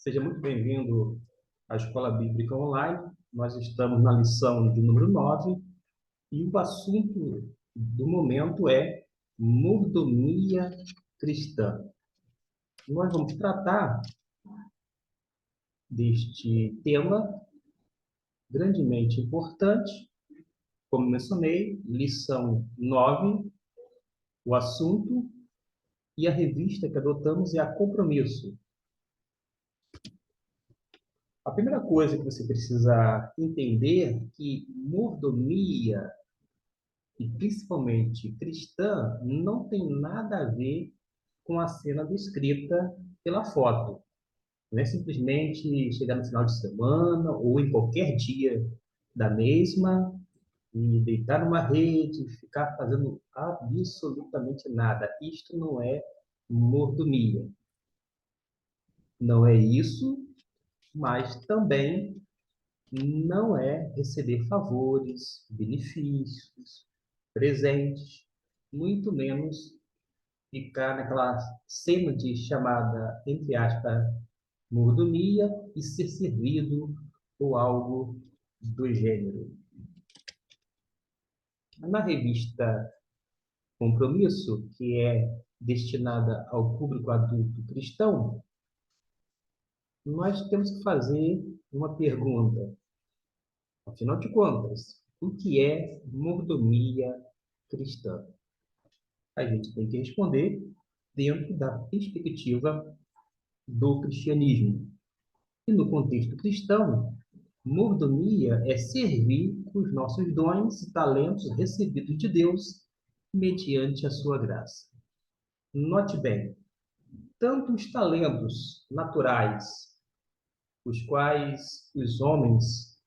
Seja muito bem-vindo à Escola Bíblica Online. Nós estamos na lição de número 9 e o assunto do momento é mordomia cristã. Nós vamos tratar deste tema grandemente importante, como mencionei, lição 9, o assunto e a revista que adotamos é a Compromisso. A primeira coisa que você precisa entender é que mordomia, e principalmente cristã, não tem nada a ver com a cena descrita pela foto. Não é simplesmente chegar no final de semana ou em qualquer dia da mesma e deitar numa rede e ficar fazendo absolutamente nada. Isto não é mordomia. Não é isso, mas também não é receber favores, benefícios, presentes, muito menos ficar naquela cena de chamada, entre aspas, mordomia e ser servido ou algo do gênero. Na revista Compromisso, que é destinada ao público adulto cristão, nós temos que fazer uma pergunta. Afinal de contas, o que é mordomia cristã? A gente tem que responder dentro da perspectiva do cristianismo. E no contexto cristão, mordomia é servir com os nossos dons e talentos recebidos de Deus mediante a sua graça. Note bem, tanto os talentos naturais, os quais os homens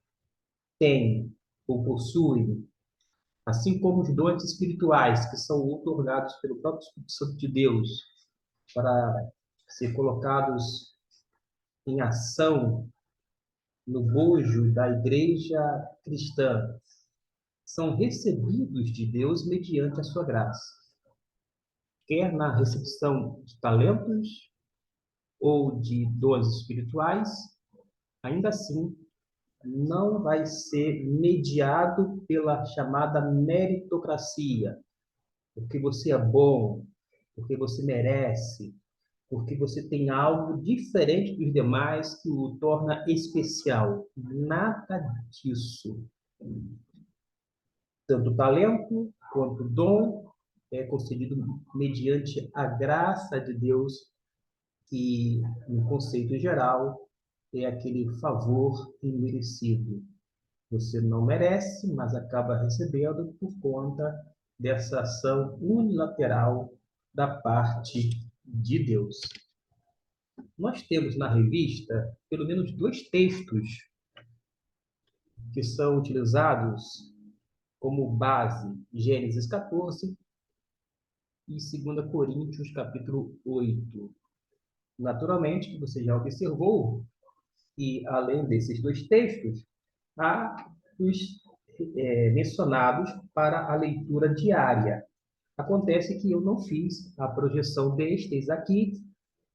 têm ou possuem, assim como os dons espirituais que são outorgados pelo próprio Espírito Santo de Deus para ser colocados em ação no bojo da igreja cristã, são recebidos de Deus mediante a sua graça. Quer na recepção de talentos ou de dons espirituais, ainda assim não vai ser mediado pela chamada meritocracia, porque você é bom, porque você merece, porque você tem algo diferente dos demais que o torna especial. Nada disso. Tanto talento quanto dom é concedido mediante a graça de Deus, que, no conceito geral, é aquele favor imerecido. Você não merece, mas acaba recebendo por conta dessa ação unilateral da parte de Deus. Nós temos na revista pelo menos 2 textos que são utilizados como base: Gênesis 14 e 2 Coríntios capítulo 8. Naturalmente, você já observou que, além desses 2 textos, há os mencionados para a leitura diária. Acontece que eu não fiz a projeção destes aqui,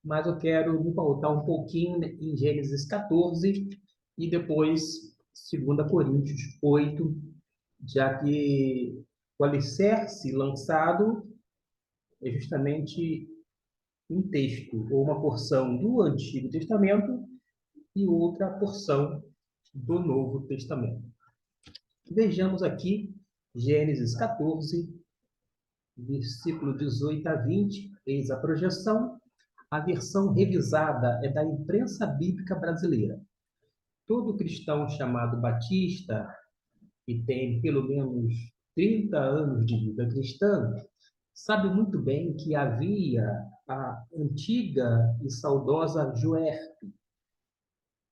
mas eu quero me pautar um pouquinho em Gênesis 14 e depois 2 Coríntios 8, já que o alicerce lançado é justamente um texto ou uma porção do Antigo Testamento e outra porção do Novo Testamento. Vejamos aqui Gênesis 14, versículo 18 a 20, eis a projeção. A versão revisada é da Imprensa Bíblica Brasileira. Todo cristão chamado batista, que tem pelo menos 30 anos de vida cristã, sabe muito bem que havia a antiga e saudosa Juerp,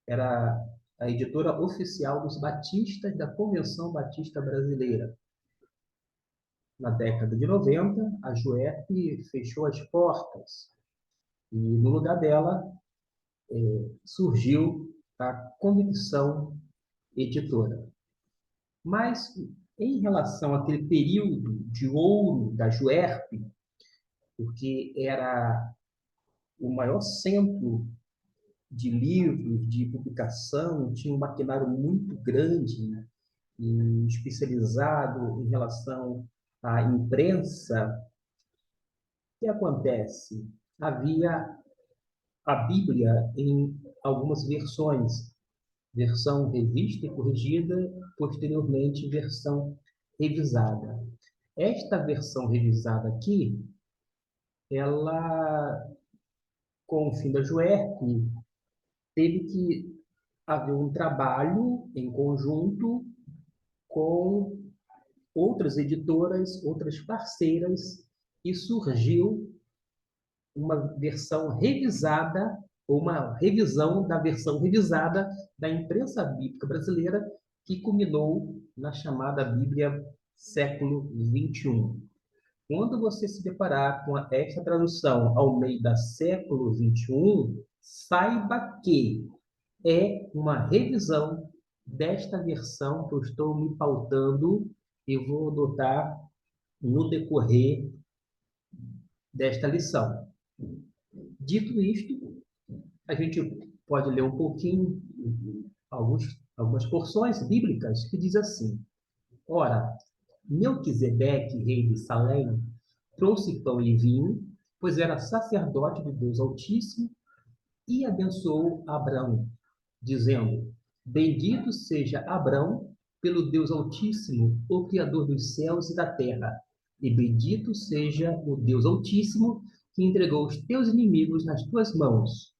era a editora oficial dos batistas da Convenção Batista Brasileira. Na década de 90, a Juerp fechou as portas e, no lugar dela, surgiu a Convicção Editora. Mas, em relação àquele período de ouro da Juerp, porque era o maior centro de livros, de publicação, tinha um maquinário muito grande e especializado em relação à imprensa. O que acontece? Havia a Bíblia em algumas versões, versão revista e corrigida, posteriormente versão revisada. Esta versão revisada aqui, ela, com o fim da Juerp, teve que haver um trabalho em conjunto com outras editoras, outras parceiras, e surgiu uma versão revisada, ou uma revisão da versão revisada da imprensa bíblica brasileira, que culminou na chamada Bíblia século XXI. Quando você se deparar com esta tradução ao meio da século XXI, saiba que é uma revisão desta versão que eu estou me pautando e vou adotar no decorrer desta lição. Dito isto, a gente pode ler um pouquinho, algumas porções bíblicas que diz assim: Ora, Melquisedeque, rei de Salém, trouxe pão e vinho, pois era sacerdote do Deus Altíssimo, e abençoou Abrão, dizendo: Bendito seja Abrão pelo Deus Altíssimo, o Criador dos céus e da terra, e bendito seja o Deus Altíssimo, que entregou os teus inimigos nas tuas mãos.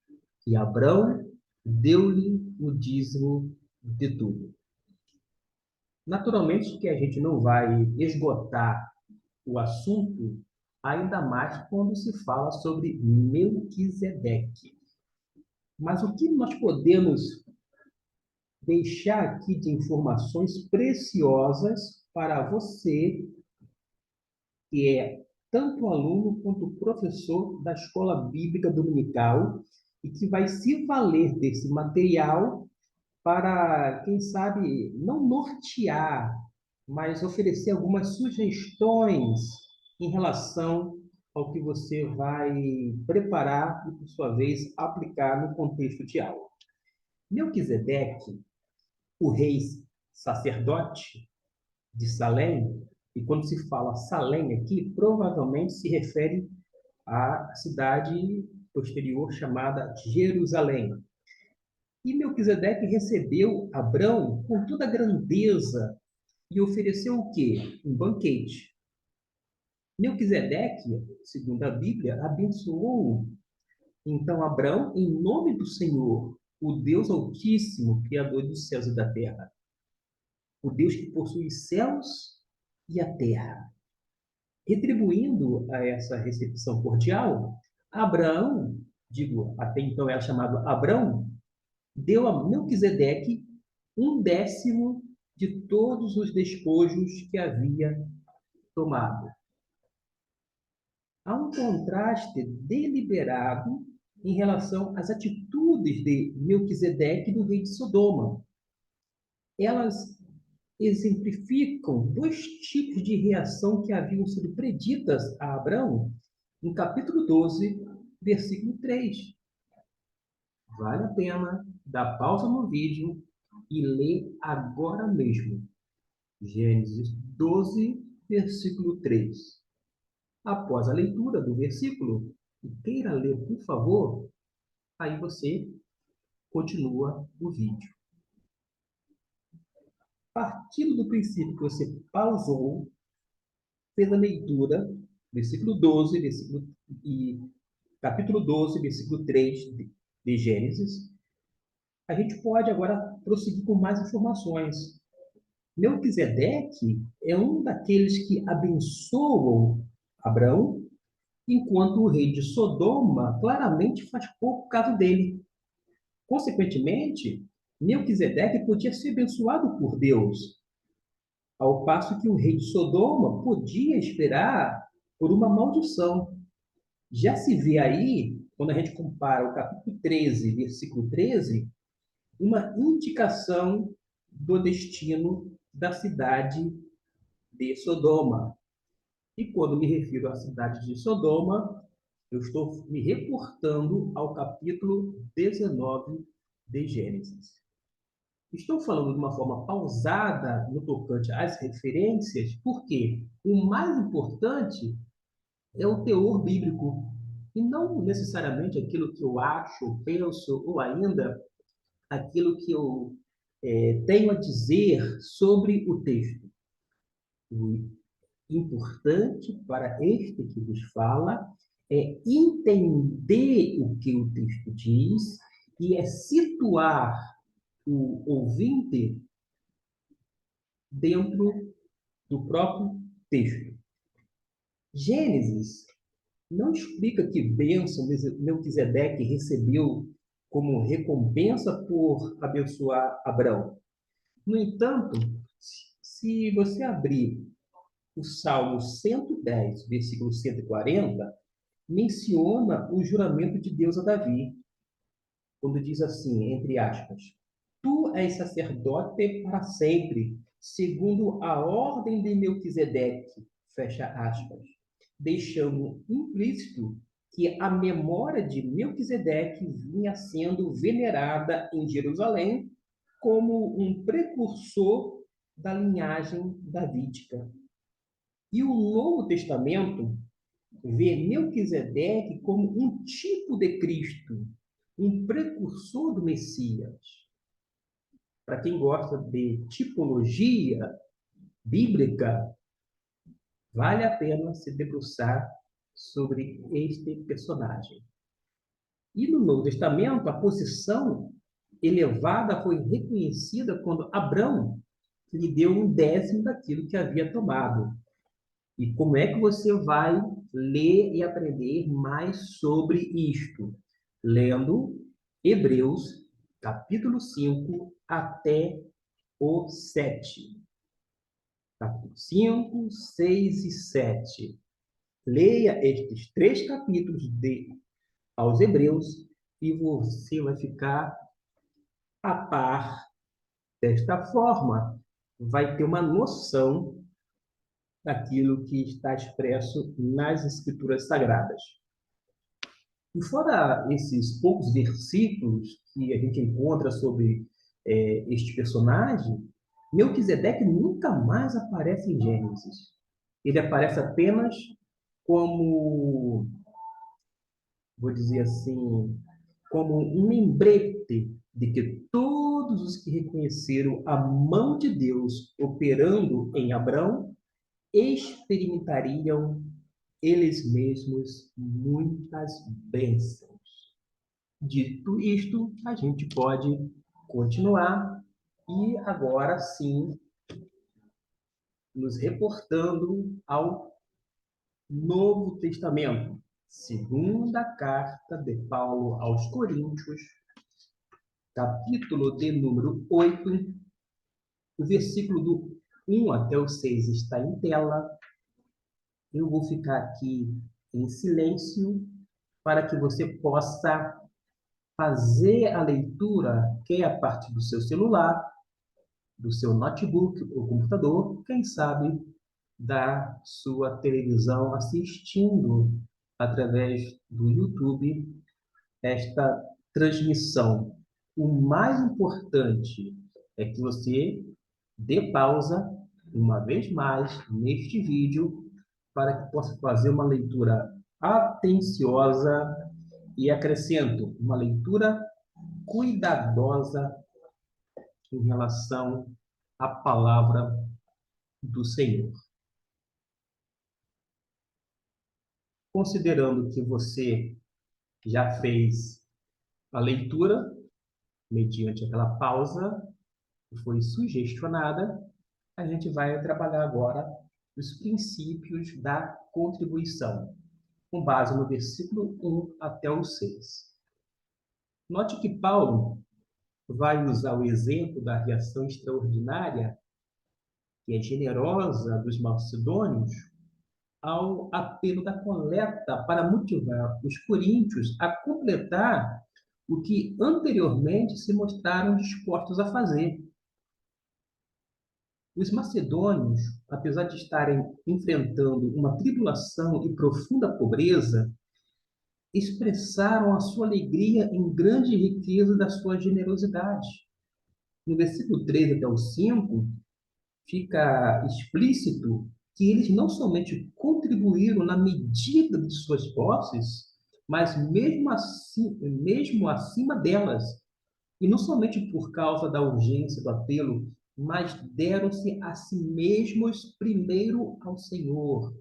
E Abrão deu-lhe o dízimo de tudo. Naturalmente que a gente não vai esgotar o assunto, ainda mais quando se fala sobre Melquisedeque. Mas o que nós podemos deixar aqui de informações preciosas para você, que é tanto aluno quanto professor da Escola Bíblica Dominical, e que vai se valer desse material para, quem sabe, não nortear, mas oferecer algumas sugestões em relação ao que você vai preparar e, por sua vez, aplicar no contexto de aula. Melquisedeque, o rei sacerdote de Salém, e quando se fala Salém aqui, provavelmente se refere à cidade posterior chamada Jerusalém. E Melquisedeque recebeu Abrão com toda a grandeza e ofereceu o quê? Um banquete. Melquisedeque, segundo a Bíblia, abençoou então Abrão em nome do Senhor, o Deus Altíssimo, Criador dos céus e da terra, o Deus que possui céus e a terra. Retribuindo a essa recepção cordial, Abraão, digo, até então era chamado Abrão, deu a Melquisedeque 1/10 de todos os despojos que havia tomado. Há um contraste deliberado em relação às atitudes de Melquisedeque do rei de Sodoma. Elas exemplificam dois tipos de reação que haviam sido preditas a Abraão no capítulo 12, versículo 3. Vale a pena dar pausa no vídeo e ler agora mesmo. Gênesis 12, versículo 3. Após a leitura do versículo, e queira ler, por favor, aí você continua o vídeo. Partindo do princípio que você pausou, fez a leitura, versículo 12, capítulo 12, versículo 3 de Gênesis, a gente pode agora prosseguir com mais informações. Melquisedeque é um daqueles que abençoam Abraão, enquanto o rei de Sodoma claramente faz pouco caso dele. Consequentemente, Melquisedeque podia ser abençoado por Deus, ao passo que o rei de Sodoma podia esperar por uma maldição. Já se vê aí, quando a gente compara o capítulo 13, versículo 13, uma indicação do destino da cidade de Sodoma. E quando me refiro à cidade de Sodoma, eu estou me reportando ao capítulo 19 de Gênesis. Estou falando de uma forma pausada no tocante às referências, porque o mais importante é o teor bíblico, e não necessariamente aquilo que eu acho, penso, ou ainda aquilo que eu tenho a dizer sobre o texto. O importante para este que vos fala é entender o que o texto diz e é situar o ouvinte dentro do próprio texto. Gênesis não explica que bênção Melquisedeque recebeu como recompensa por abençoar Abraão. No entanto, se você abrir o Salmo 110, versículo 140, menciona o juramento de Deus a Davi, quando diz assim, entre aspas, tu és sacerdote para sempre, segundo a ordem de Melquisedeque, fecha aspas, deixando implícito que a memória de Melquisedeque vinha sendo venerada em Jerusalém como um precursor da linhagem davídica. E o Novo Testamento vê Melquisedeque como um tipo de Cristo, um precursor do Messias. Para quem gosta de tipologia bíblica, vale a pena se debruçar sobre este personagem. E no Novo Testamento, a posição elevada foi reconhecida quando Abrão lhe deu um décimo daquilo que havia tomado. E como é que você vai ler e aprender mais sobre isto? Lendo Hebreus, capítulo 5 até o 7. Capítulo 5, 6 e 7. Leia estes 3 capítulos aos Hebreus e você vai ficar a par. Desta forma, vai ter uma noção daquilo que está expresso nas Escrituras Sagradas. E fora esses poucos versículos que a gente encontra sobre este personagem, Melquisedeque nunca mais aparece em Gênesis. Ele aparece apenas como, vou dizer assim, como um lembrete de que todos os que reconheceram a mão de Deus operando em Abrão experimentariam eles mesmos muitas bênçãos. Dito isto, a gente pode continuar e agora sim nos reportando ao Novo Testamento. Segunda carta de Paulo aos Coríntios, capítulo de número 8, o versículo do 1 até o 6 está em tela. Eu vou ficar aqui em silêncio para que você possa fazer a leitura, quer a partir do seu celular, do seu notebook ou computador, quem sabe da sua televisão, assistindo através do YouTube esta transmissão. O mais importante é que você dê pausa uma vez mais neste vídeo para que possa fazer uma leitura atenciosa e acrescento uma leitura cuidadosa em relação à palavra do Senhor. Considerando que você já fez a leitura, mediante aquela pausa que foi sugestionada, a gente vai trabalhar agora os princípios da contribuição, com base no versículo 1 até o 6. Note que Paulo vai usar o exemplo da reação extraordinária, que é generosa dos macedônios, ao apelo da coleta para motivar os coríntios a completar o que anteriormente se mostraram dispostos a fazer. Os macedônios, apesar de estarem enfrentando uma tribulação e profunda pobreza, expressaram a sua alegria em grande riqueza da sua generosidade. No versículo 3 até o 5, fica explícito que eles não somente contribuíram na medida de suas posses, mas mesmo acima delas, e não somente por causa da urgência do apelo, mas deram-se a si mesmos primeiro ao Senhor.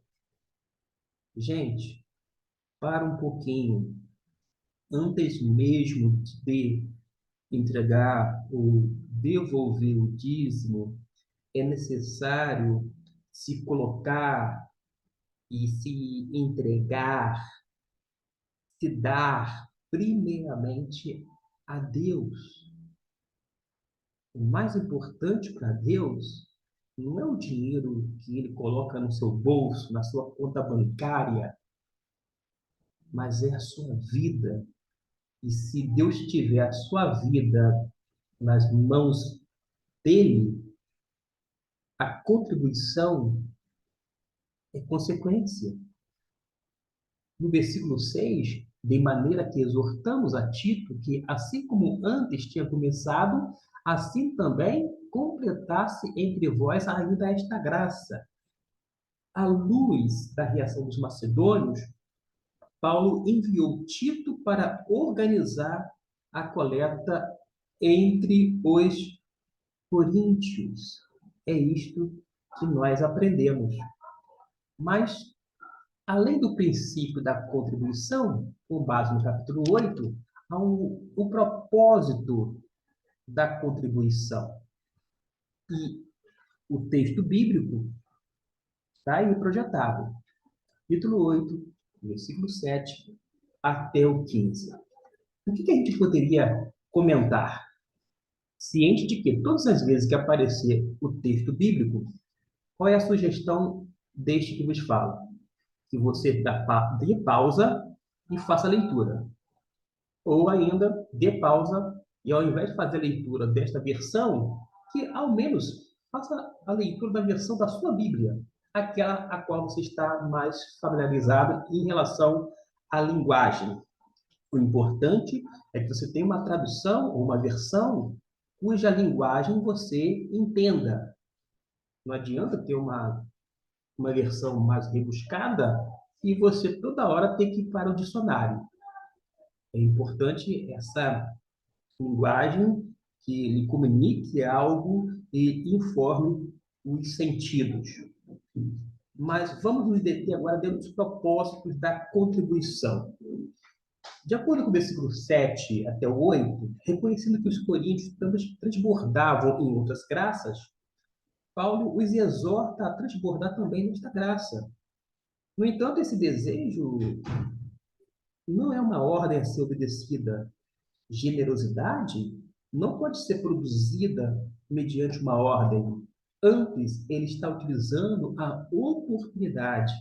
Gente, para um pouquinho, antes mesmo de entregar ou devolver o dízimo, é necessário se colocar e se entregar, se dar primeiramente a Deus. O mais importante para Deus não é o dinheiro que ele coloca no seu bolso, na sua conta bancária, mas é a sua vida. E se Deus tiver a sua vida nas mãos dele, a contribuição é consequência. No versículo 6, de maneira que exortamos a Tito que, assim como antes tinha começado, assim também completasse entre vós ainda esta graça. À luz da reação dos macedônios, Paulo enviou Tito para organizar a coleta entre os coríntios. É isto que nós aprendemos. Mas além do princípio da contribuição, com base no capítulo 8, há o propósito da contribuição. E o texto bíblico está aí projetado. Capítulo 8, versículo 7 até o 15. O que a gente poderia comentar? Ciente de que todas as vezes que aparecer o texto bíblico, qual é a sugestão deste que vos falo? Que você dê pausa e faça a leitura. Ou ainda, dê pausa e, ao invés de fazer a leitura desta versão, que ao menos faça a leitura da versão da sua Bíblia, aquela a qual você está mais familiarizado em relação à linguagem. O importante é que você tenha uma tradução ou uma versão cuja linguagem você entenda. Não adianta ter uma versão mais rebuscada e você toda hora ter que ir para o dicionário. É importante essa linguagem que lhe comunique algo e informe os sentidos. Mas vamos nos deter agora dentro dos propósitos da contribuição. De acordo com o versículo 7 até o 8, reconhecendo que os coríntios transbordavam em outras graças, Paulo os exorta a transbordar também nesta graça. No entanto, esse desejo não é uma ordem a ser obedecida. Generosidade não pode ser produzida mediante uma ordem. Antes, ele está utilizando a oportunidade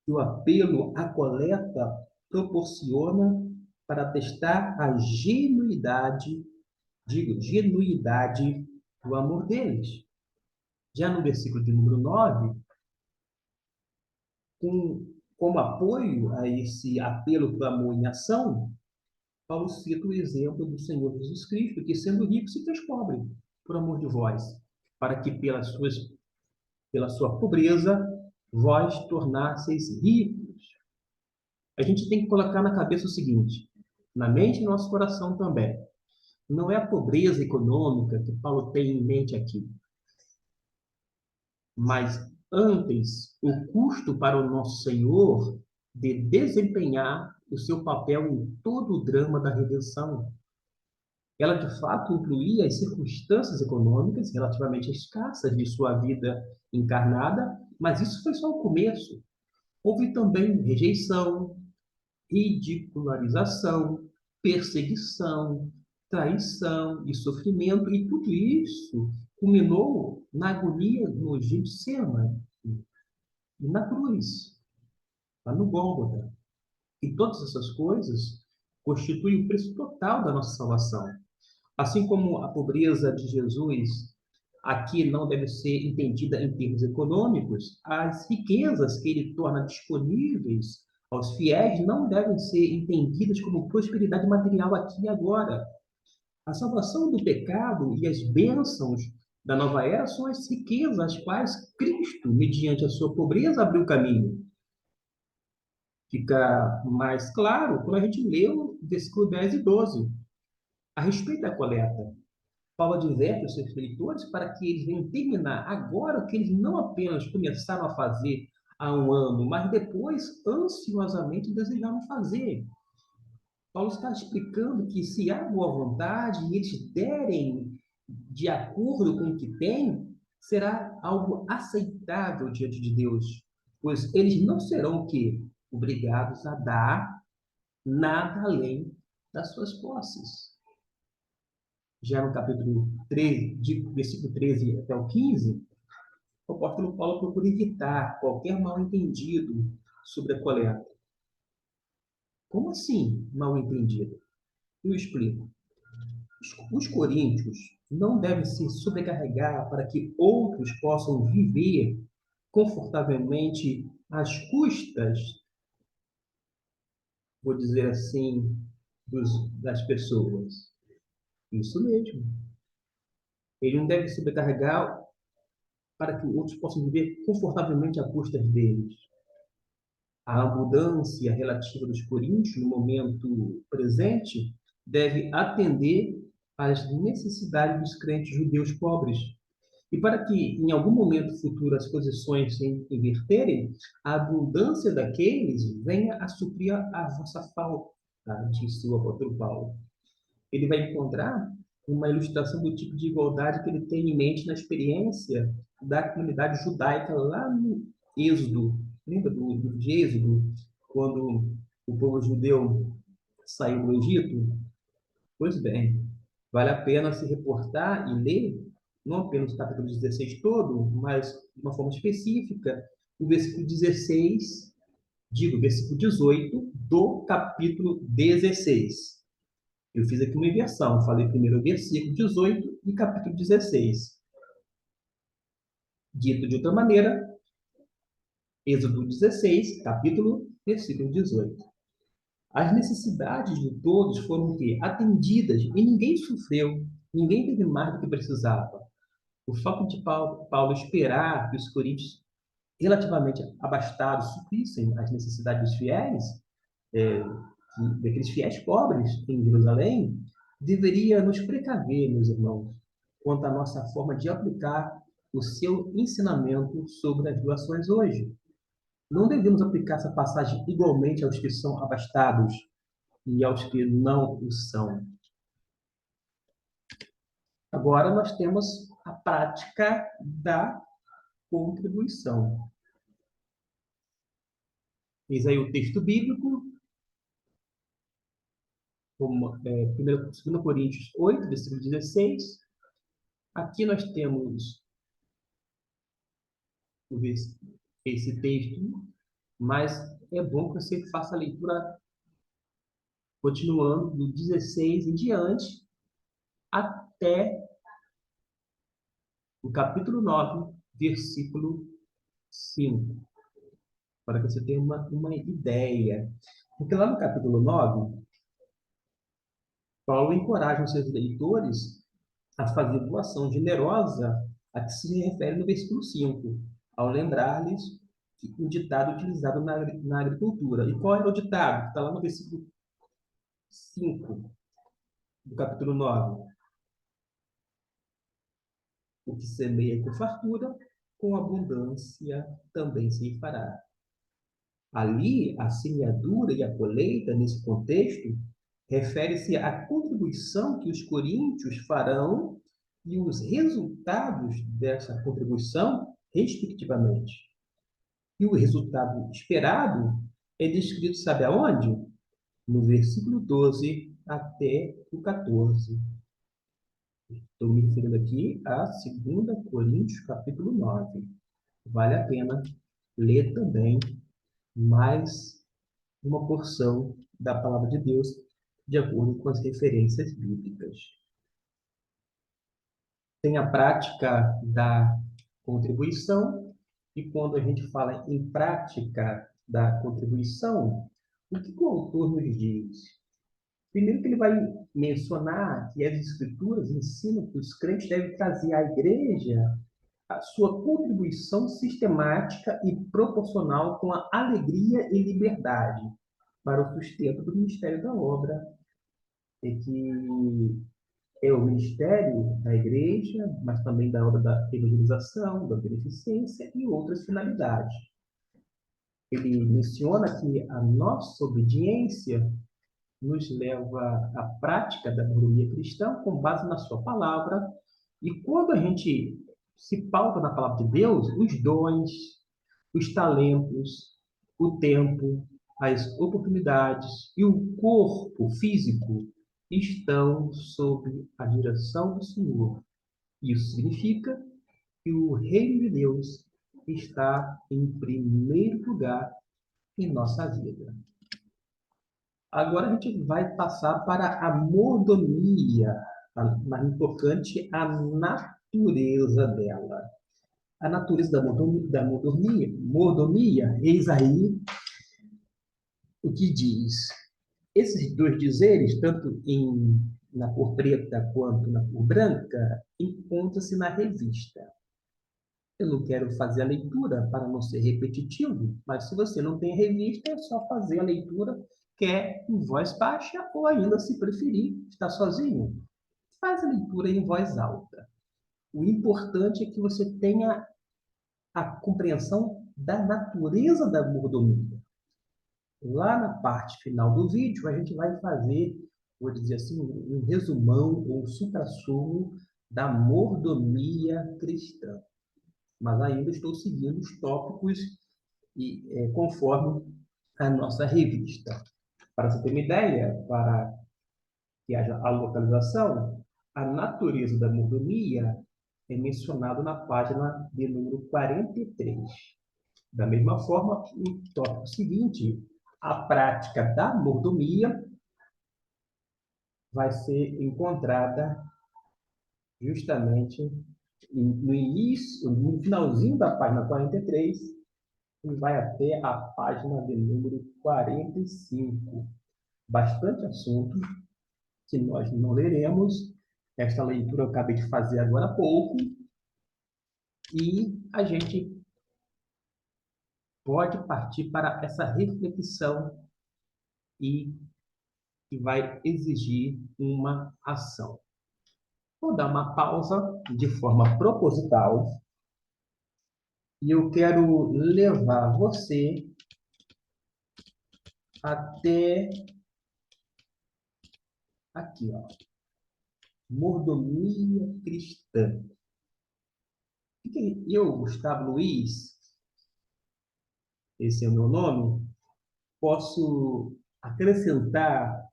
que o apelo à coleta proporciona para testar a genuidade, genuidade do amor deles. Já no versículo de número 9, como apoio a esse apelo para amor em ação, Paulo cita o exemplo do Senhor Jesus Cristo, que sendo rico se fez pobre, por amor de vós, para que pela sua pobreza vós tornasseis ricos. A gente tem que colocar na cabeça o seguinte, na mente e no nosso coração também. Não é a pobreza econômica que Paulo tem em mente aqui, mas antes o custo para o nosso Senhor de desempenhar o seu papel em todo o drama da redenção. Ela, de fato, incluía as circunstâncias econômicas relativamente escassas de sua vida encarnada, mas isso foi só o começo. Houve também rejeição, ridicularização, perseguição, traição e sofrimento, e tudo isso culminou na agonia no Getsemane, na cruz, lá no Gólgota. E todas essas coisas constituem o preço total da nossa salvação. Assim como a pobreza de Jesus aqui não deve ser entendida em termos econômicos, as riquezas que ele torna disponíveis aos fiéis não devem ser entendidas como prosperidade material aqui e agora. A salvação do pecado e as bênçãos da nova era são as riquezas às quais Cristo, mediante a sua pobreza, abriu o caminho. Fica mais claro quando a gente lê o versículo 10 e 12. A respeito da coleta, Paulo adverte os seus leitores para que eles venham terminar agora o que eles não apenas começaram a fazer há um ano, mas depois ansiosamente desejaram fazer. Paulo está explicando que se há boa vontade e eles derem de acordo com o que têm, será algo aceitável diante de Deus, pois eles não serão o quê? Obrigados a dar nada além das suas posses. Já no capítulo 13, de versículo 13 até o 15, o apóstolo Paulo procura evitar qualquer mal-entendido sobre a coleta. Como assim, mal-entendido? Eu explico. Os coríntios não devem se sobrecarregar para que outros possam viver confortavelmente às custas, vou dizer assim, das pessoas. Isso mesmo. Ele não deve se sobrecarregar para que outros possam viver confortavelmente à custas deles. A abundância relativa dos coríntios no momento presente deve atender às necessidades dos crentes judeus pobres. E para que, em algum momento futuro, as posições se inverterem, a abundância daqueles venha a suprir a vossa falta, disse o apóstolo Paulo. Ele vai encontrar uma ilustração do tipo de igualdade que ele tem em mente na experiência da comunidade judaica lá no Êxodo. Lembra do livro de Êxodo, quando o povo judeu saiu do Egito? Pois bem, vale a pena se reportar e ler, não apenas o capítulo 16 todo, mas de uma forma específica, o versículo 16, digo, versículo 18 do capítulo 16. Eu fiz aqui uma inversão, falei primeiro o versículo 18 e capítulo 16. Dito de outra maneira, Êxodo 16, capítulo, versículo 18. As necessidades de todos foram atendidas e ninguém sofreu, ninguém teve mais do que precisava. O fato de Paulo esperar que os coríntios relativamente abastados suprissem as necessidades dos fiéis, é, daqueles fiéis pobres em Jerusalém, deveria nos precaver, meus irmãos, quanto à nossa forma de aplicar o seu ensinamento sobre as doações hoje. Não devemos aplicar essa passagem igualmente aos que são abastados e aos que não o são. Agora nós temos a prática da contribuição. Eis aí o texto bíblico, como, 2 Coríntios 8, versículo 16. Aqui nós temos esse texto, mas é bom que você faça a leitura continuando do 16 em diante até o capítulo 9, versículo 5, para que você tenha uma ideia. Porque lá no capítulo 9, Paulo encoraja os seus leitores a fazer doação generosa a que se refere no versículo 5, ao lembrar-lhes um ditado utilizado na agricultura. E qual era o ditado? Está lá no versículo 5 do capítulo 9. O que semeia com fartura, com abundância também se fará. Ali, a semeadura e a colheita, nesse contexto, refere-se à contribuição que os coríntios farão e os resultados dessa contribuição, respectivamente. E o resultado esperado é descrito, sabe aonde? No versículo 12 até o 14. Estou me referindo aqui a 2 Coríntios, capítulo 9. Vale a pena ler também mais uma porção da palavra de Deus de acordo com as referências bíblicas. Tem a prática da contribuição, e quando a gente fala em prática da contribuição, o que o autor nos diz? Primeiro que ele vai mencionar que as Escrituras ensinam que os crentes devem trazer à igreja a sua contribuição sistemática e proporcional com a alegria e liberdade para o sustento do ministério da obra, e que é o ministério da igreja, mas também da obra da evangelização, da beneficência e outras finalidades. Ele menciona que a nossa obediência nos leva à prática da mordomia cristã com base na sua palavra, e quando a gente se pauta na palavra de Deus, os dons, os talentos, o tempo, as oportunidades e o corpo físico estão sob a direção do Senhor. Isso significa que o reino de Deus está em primeiro lugar em nossa vida. Agora a gente vai passar para a mordomia, mais importante, a natureza dela. A natureza da mordomia, eis aí o que diz. Esses dois dizeres, tanto na cor preta quanto na cor branca, encontram-se na revista. Eu não quero fazer a leitura para não ser repetitivo, mas se você não tem a revista, é só fazer a leitura, quer em voz baixa ou ainda, se preferir, estar sozinho. Faz a leitura em voz alta. O importante é que você tenha a compreensão da natureza da mordomia. Lá na parte final do vídeo, a gente vai fazer, vou dizer assim, um resumão ou um suprassumo da mordomia cristã. Mas ainda estou seguindo os tópicos conforme a nossa revista. Para você ter uma ideia, para que haja a localização, a natureza da mordomia é mencionado na página de número 43. Da mesma forma, o tópico seguinte, a prática da mordomia, vai ser encontrada justamente no início, no finalzinho da página 43, e vai até a página de número 45. Bastante assunto que nós não leremos. Esta leitura eu acabei de fazer agora há pouco, e a gente pode partir para essa reflexão e que vai exigir uma ação. Vou dar uma pausa de forma proposital e eu quero levar você até aqui, ó. Mordomia cristã. Eu, Gustavo Luiz, esse é o meu nome, posso acrescentar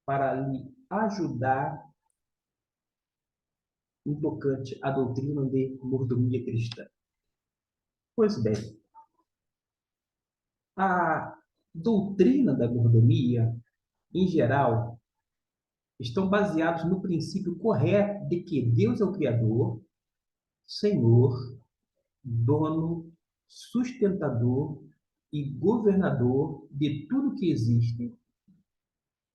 para lhe ajudar no tocante à doutrina de mordomia cristã. Pois bem, a doutrina da mordomia, em geral, estão baseados no princípio correto de que Deus é o Criador, Senhor, dono, sustentador e governador de tudo que existe,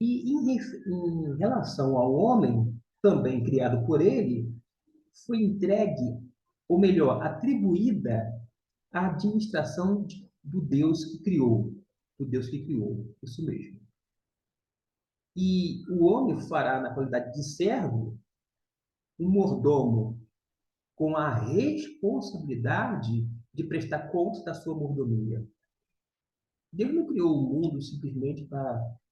e em relação ao homem, também criado por ele, foi entregue, ou melhor, atribuída a administração do Deus que criou. Do Deus que criou, isso mesmo. E o homem fará, na qualidade de servo, um mordomo com a responsabilidade de prestar conta da sua mordomia. Deus não criou o mundo simplesmente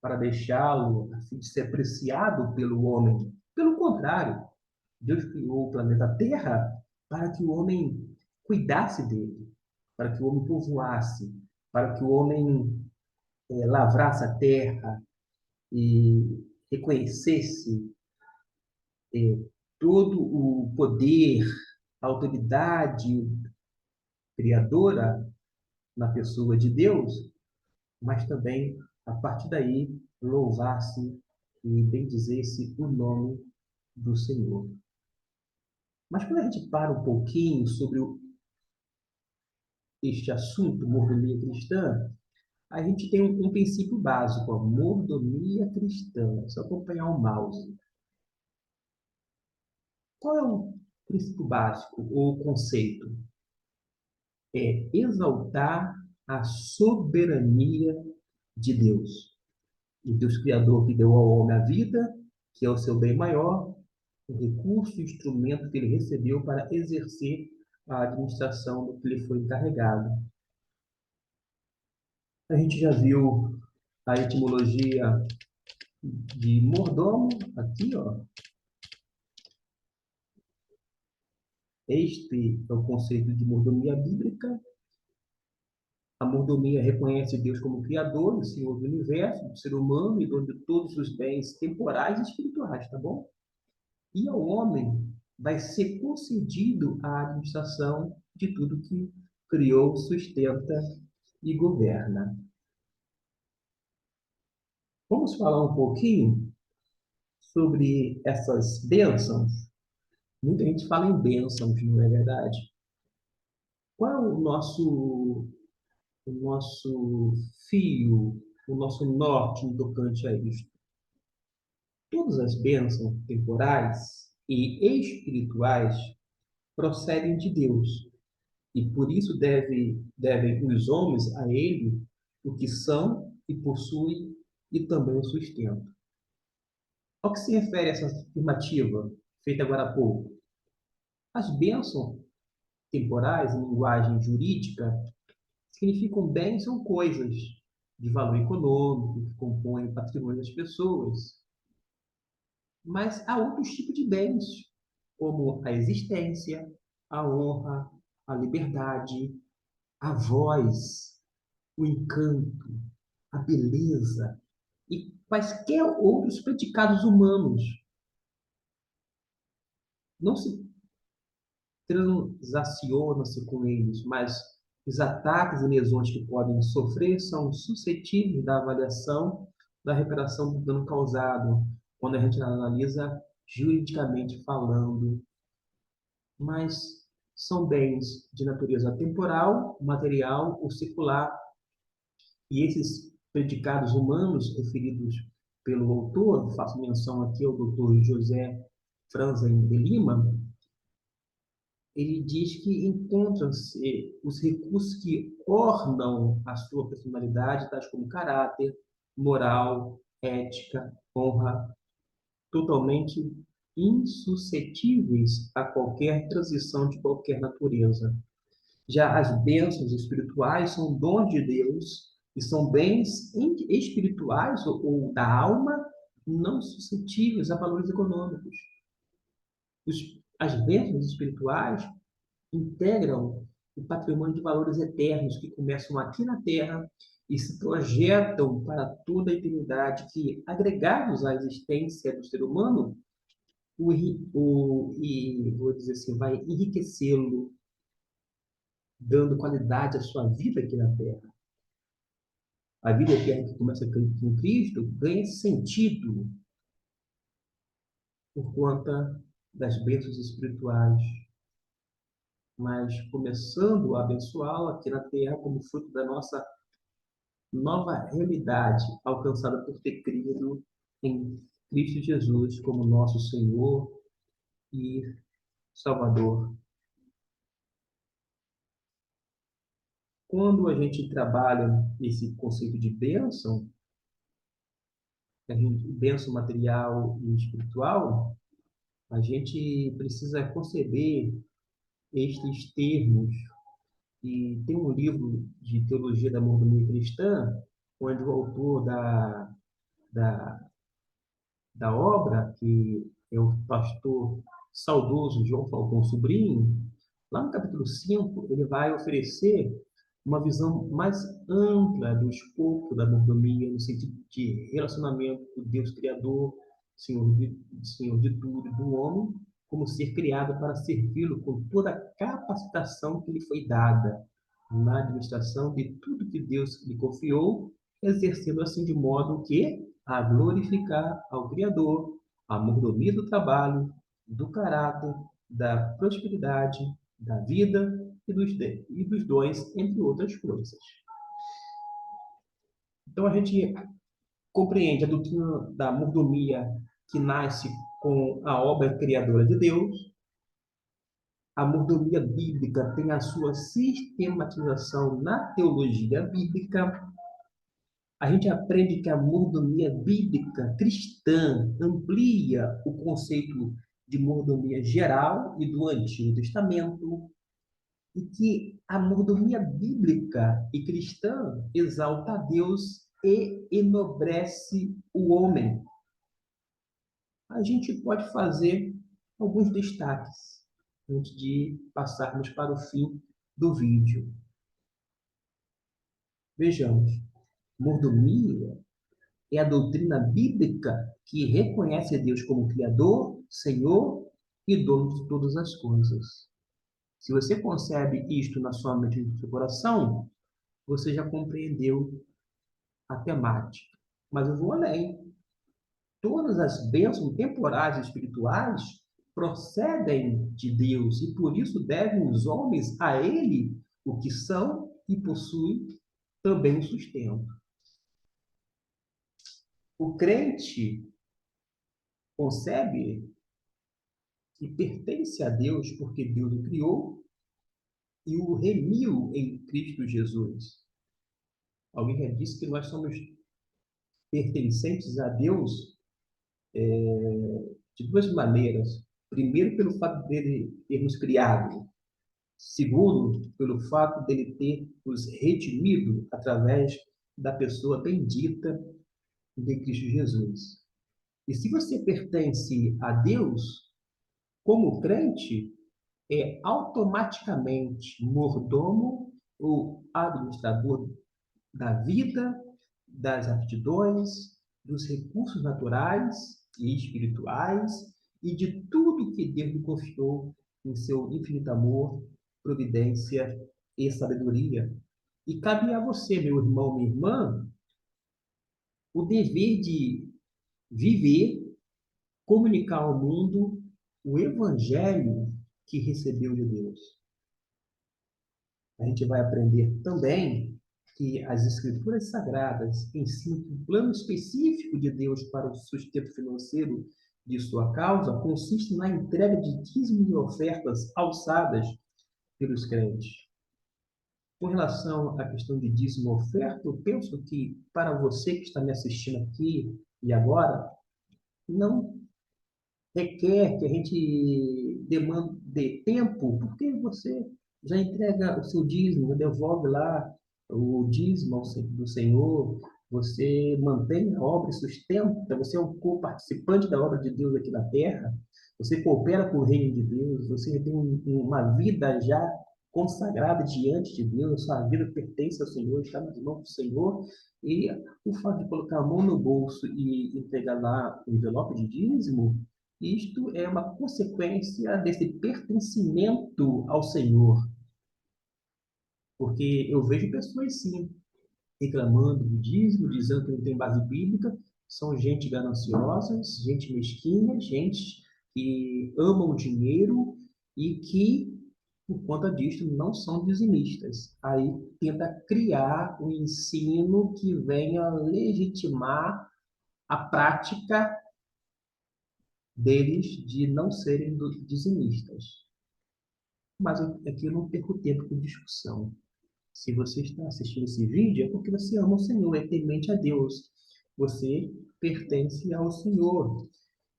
para deixá-lo a fim de ser apreciado pelo homem. Pelo contrário, Deus criou o planeta Terra para que o homem cuidasse dele, para que o homem povoasse, para que o homem lavrasse a terra e reconhecesse todo o poder, a autoridade criadora na pessoa de Deus, mas também, a partir daí, louvasse e bendizesse o nome do Senhor. Mas quando a gente para um pouquinho sobre este assunto, mordomia cristã, A gente tem um princípio básico, a mordomia cristã. É só acompanhar o mouse. Qual é o princípio básico ou conceito? É exaltar a soberania de Deus. O Deus Criador que deu ao homem a vida, que é o seu bem maior, o recurso, o instrumento que ele recebeu para exercer a administração do que lhe foi encarregado. A gente já viu a etimologia de mordomo, aqui, ó. Este é o conceito de mordomia bíblica. A mordomia reconhece Deus como Criador, o Senhor do universo, do ser humano e dono de todos os bens temporais e espirituais, tá bom? E ao homem vai ser concedido a administração de tudo que criou, sustenta e governa. Vamos falar um pouquinho sobre essas bênçãos. Muita gente fala em bênçãos, não é verdade? Qual é o nosso fio, o nosso norte no tocante a isto? Todas as bênçãos temporais e espirituais procedem de Deus, e por isso devem os homens a Ele o que são e possuem e também o sustento. Ao que se refere essa afirmativa feita agora há pouco? As bênçãos temporais, em linguagem jurídica, significam bens ou coisas de valor econômico que compõem o patrimônio das pessoas. Mas há outros tipos de bens, como a existência, a honra, a liberdade, a voz, o encanto, a beleza e quaisquer outros predicados humanos. Não se transaciona-se com eles, mas os ataques e lesões que podem sofrer são suscetíveis da avaliação da reparação do dano causado, quando a gente analisa juridicamente falando, mas são bens de natureza temporal, material ou secular, e esses predicados humanos referidos pelo autor, faço menção aqui ao doutor José Franzen de Lima, ele diz que encontram-se os recursos que ornam a sua personalidade, tais como caráter, moral, ética, honra, totalmente insuscetíveis a qualquer transição de qualquer natureza. Já as bênçãos espirituais são dons de Deus e são bens espirituais ou da alma não suscetíveis a valores econômicos. As bênçãos espirituais integram o patrimônio de valores eternos que começam aqui na Terra e se projetam para toda a eternidade, que, agregados à existência do ser humano, vou dizer assim, vai enriquecê-lo, dando qualidade à sua vida aqui na Terra. A vida eterna que começa com Cristo ganha sentido por conta das bênçãos espirituais, mas começando a abençoá-lo aqui na Terra como fruto da nossa nova realidade alcançada por ter crido em Cristo Jesus como nosso Senhor e Salvador. Quando a gente trabalha esse conceito de bênção, bênção material e espiritual, a gente precisa conceber estes termos. E tem um livro de teologia da mordomia cristã, onde o autor da, da obra, que é o pastor saudoso João Falcão Sobrinho, lá no capítulo 5 ele vai oferecer uma visão mais ampla do escopo da mordomia, no sentido de relacionamento com Deus Criador, Senhor de tudo, do homem, como ser criado para servi-lo com toda a capacitação que lhe foi dada na administração de tudo que Deus lhe confiou, exercendo assim de modo que a glorificar ao Criador, a mordomia do trabalho, do caráter, da prosperidade, da vida e dos dons, entre outras coisas. Então, a gente compreende a doutrina da mordomia que nasce com a obra criadora de Deus. A mordomia bíblica tem a sua sistematização na teologia bíblica. A gente aprende que a mordomia bíblica cristã amplia o conceito de mordomia geral e do Antigo Testamento, e que a mordomia bíblica e cristã exalta a Deus e enobrece o homem. A gente pode fazer alguns destaques antes de passarmos para o fim do vídeo. Vejamos, mordomia é a doutrina bíblica que reconhece Deus como Criador, Senhor e dono de todas as coisas. Se você concebe isto na sua mente e no seu coração, você já compreendeu a temática. Mas eu vou além. Todas as bênçãos temporais e espirituais procedem de Deus e por isso devem os homens a Ele o que são e possuem também o sustento. O crente concebe que pertence a Deus porque Deus o criou e o remiu em Cristo Jesus. Alguém já disse que nós somos pertencentes a Deus de duas maneiras. Primeiro, pelo fato dele ter nos criado. Segundo, pelo fato dele ter nos redimido através da pessoa bendita de Cristo Jesus. E se você pertence a Deus, como crente, é automaticamente mordomo ou administrador da vida, das aptidões, dos recursos naturais e espirituais e de tudo que Deus lhe confiou em seu infinito amor, providência e sabedoria. E cabe a você, meu irmão, minha irmã, o dever de viver, comunicar ao mundo o evangelho que recebeu de Deus. A gente vai aprender também que as Escrituras Sagradas ensinam que o plano específico de Deus para o sustento financeiro de sua causa consiste na entrega de dízimos e ofertas alçadas pelos crentes. Com relação à questão de dízimo e oferta, eu penso que para você que está me assistindo aqui e agora, não requer que a gente demande tempo, porque você já entrega o seu dízimo, devolve lá o dízimo do Senhor, você mantém a obra e sustenta, você é um co-participante da obra de Deus aqui na terra, você coopera com o reino de Deus, você tem uma vida já consagrada diante de Deus, sua vida pertence ao Senhor, está nas mãos do Senhor, e o fato de colocar a mão no bolso e entregar lá o envelope de dízimo, isto é uma consequência desse pertencimento ao Senhor, porque eu vejo pessoas, sim, reclamando do dízimo, dizendo que não tem base bíblica, são gente gananciosas, gente mesquinha, gente que ama o dinheiro e que, por conta disto, não são dizimistas. Aí tenta criar um ensino que venha legitimar a prática deles de não serem dizimistas. Mas aqui eu não perco tempo com discussão. Se você está assistindo esse vídeo, é porque você ama o Senhor, é temente a Deus. Você pertence ao Senhor.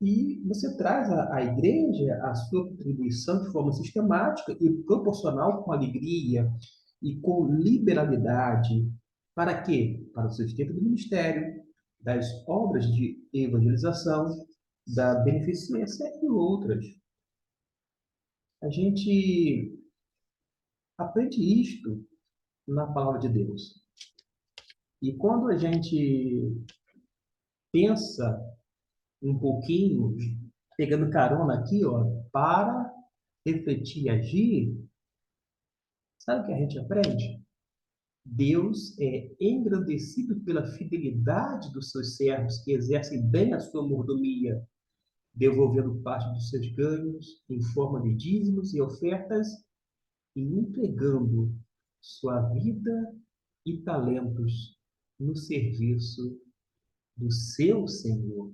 E você traz à igreja a sua contribuição de forma sistemática e proporcional com alegria e com liberalidade. Para quê? Para o sustento do ministério, das obras de evangelização, da beneficência e outras. A gente aprende isto na palavra de Deus. E quando a gente pensa um pouquinho, pegando carona aqui, ó, para refletir e agir, sabe o que a gente aprende? Deus é engrandecido pela fidelidade dos seus servos que exercem bem a sua mordomia, devolvendo parte dos seus ganhos em forma de dízimos e ofertas e entregando sua vida e talentos no serviço do seu Senhor.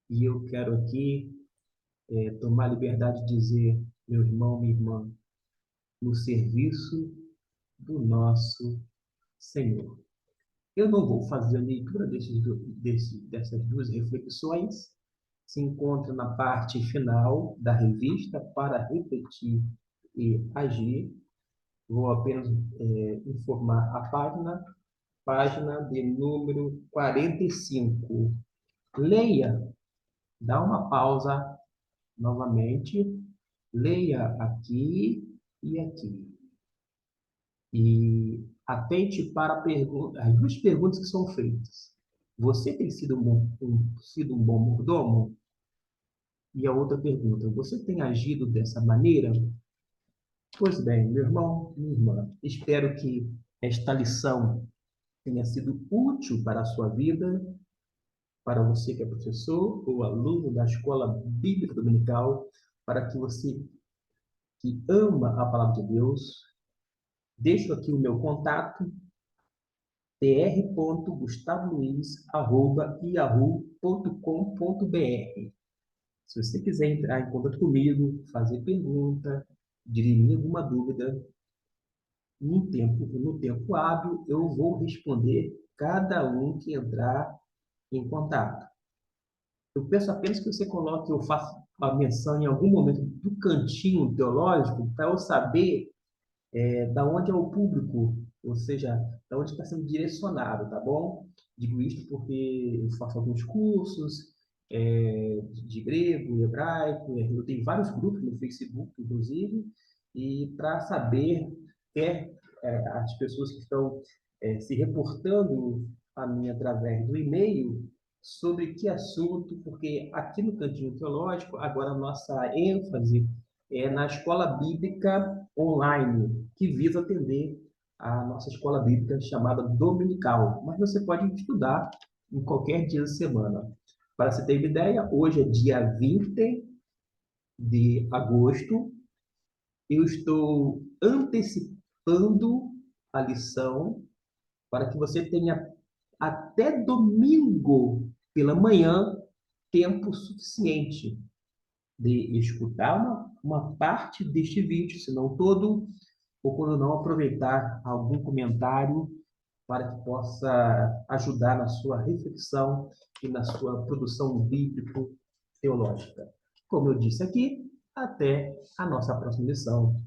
E eu quero aqui tomar a liberdade de dizer, meu irmão, minha irmã, no serviço do nosso Senhor. Eu não vou fazer a leitura dessas duas reflexões, se encontra na parte final da revista para refletir e agir. Vou apenas informar a página de número 45. Leia, dá uma pausa novamente, leia aqui e aqui. E atente para as duas perguntas que são feitas. Você tem sido sido um bom mordomo? E a outra pergunta, você tem agido dessa maneira? Pois bem, meu irmão, minha irmã, espero que esta lição tenha sido útil para a sua vida, para você que é professor ou aluno da Escola Bíblica Dominical, para que você que ama a palavra de Deus, deixo aqui o meu contato, dr.gustavo.luiz@yahoo.com.br. Se você quiser entrar em contato comigo, fazer pergunta, dirimir alguma dúvida, no tempo hábil, eu vou responder cada um que entrar em contato. Eu peço apenas que você coloque, eu faça a menção em algum momento do cantinho teológico, para eu saber da onde é o público, ou seja, da onde está sendo direcionado, tá bom? Digo isto porque eu faço alguns cursos de grego, hebraico, eu tenho vários grupos no Facebook, inclusive, e para saber as pessoas que estão se reportando a mim através do e-mail sobre que assunto, porque aqui no Cantinho Teológico, agora a nossa ênfase é na escola bíblica online, que visa atender a nossa escola bíblica chamada dominical. Mas você pode estudar em qualquer dia da semana. Para você ter uma ideia, hoje é dia 20 de agosto. Eu estou antecipando a lição para que você tenha até domingo pela manhã tempo suficiente de escutar uma parte deste vídeo, se não todo, ou quando não aproveitar algum comentário para que possa ajudar na sua reflexão e na sua produção bíblico-teológica. Como eu disse aqui, até a nossa próxima lição.